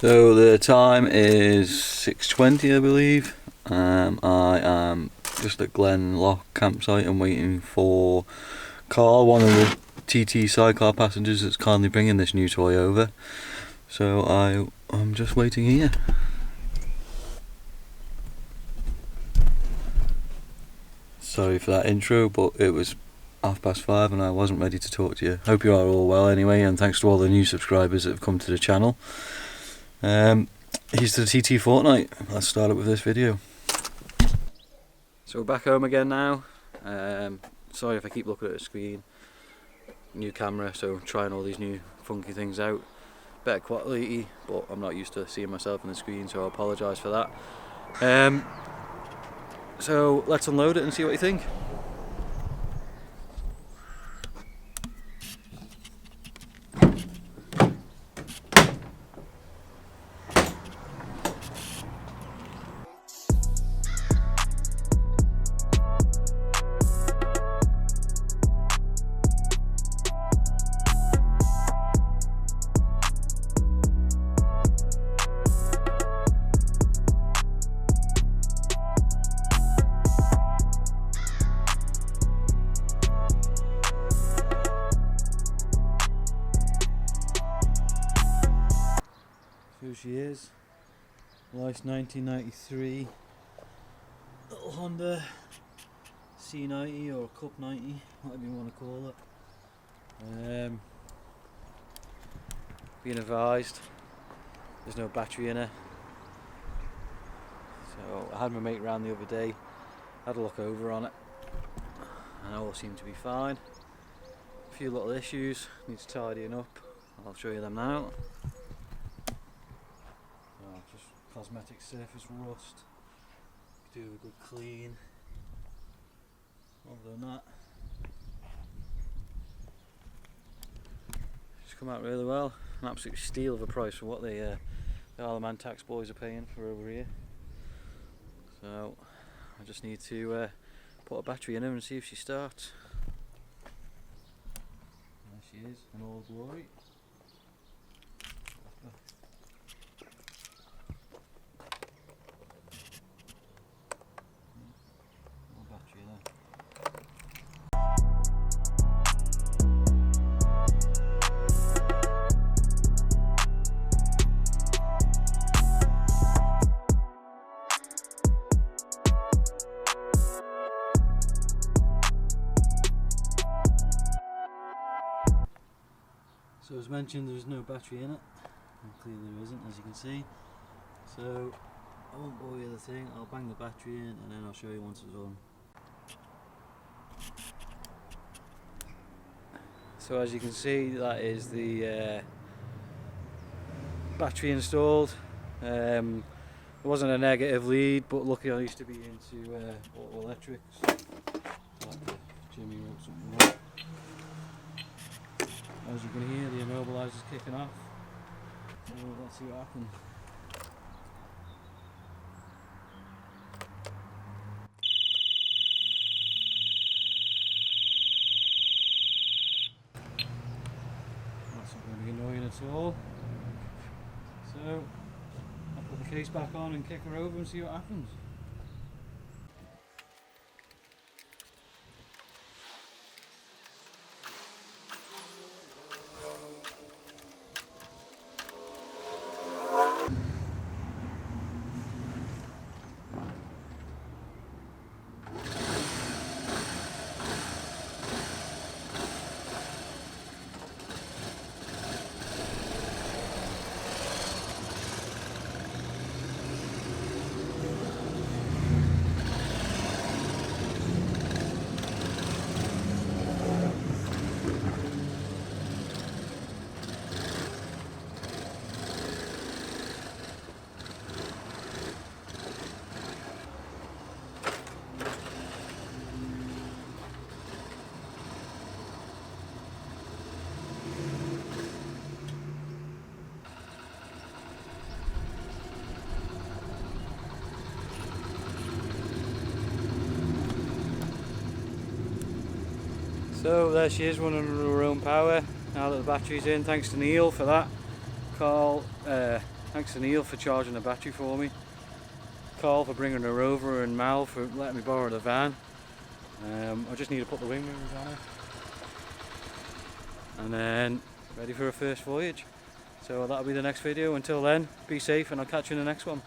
So the time is 6:20, I believe. I am just at Glen Lock campsite and waiting for Carl, one of the TT sidecar passengers that's kindly bringing this new toy over. So I'm just waiting here. Sorry for that intro, but it was 5:30 and I wasn't ready to talk to you. Hope you are all well anyway, and thanks to all the new subscribers that have come to the channel. Here's to the TT Fortnite. Let's start it with this video. So we're back home again now. Sorry if I keep looking at the screen. New camera, so trying all these new funky things out. Better quality, but I'm not used to seeing myself on the screen, so I apologise for that. So let's unload it and see what you think. Here she is, nice 1993 little Honda C90 or Cup 90, whatever you want to call it. Being advised, there's no battery in her. So I had my mate round the other day, had a look over on it, and all seemed to be fine. A few little issues, needs tidying up. I'll show you them now. cosmetic surface rust. Do a good clean. Other than that, it's come out really well. An absolute steal of a price for what the Mantax boys are paying for over here. So I just need to put a battery in her and see if she starts. There she is in all glory. More battery there. So as mentioned, there's no battery in it, and clearly there isn't, as you can see. So I won't bore you with the thing, I'll bang the battery in and then I'll show you once it's on. So as you can see, that is the battery installed. It wasn't a negative lead, but luckily I used to be into auto electrics. Like Jimmy wrote something wrong. As you can hear, the immobiliser's kicking off. So let's see what happens. That's not going to be annoying at all. So I'll put the case back on and kick her over and see what happens. So there she is, running under her own power now that the battery's in. Thanks to Neil for that. Thanks to Neil for charging the battery for me. Carl for bringing her over, and Mal for letting me borrow the van. I just need to put the wing mirrors on her and then ready for her first voyage. So that'll be the next video. Until then, be safe and I'll catch you in the next one.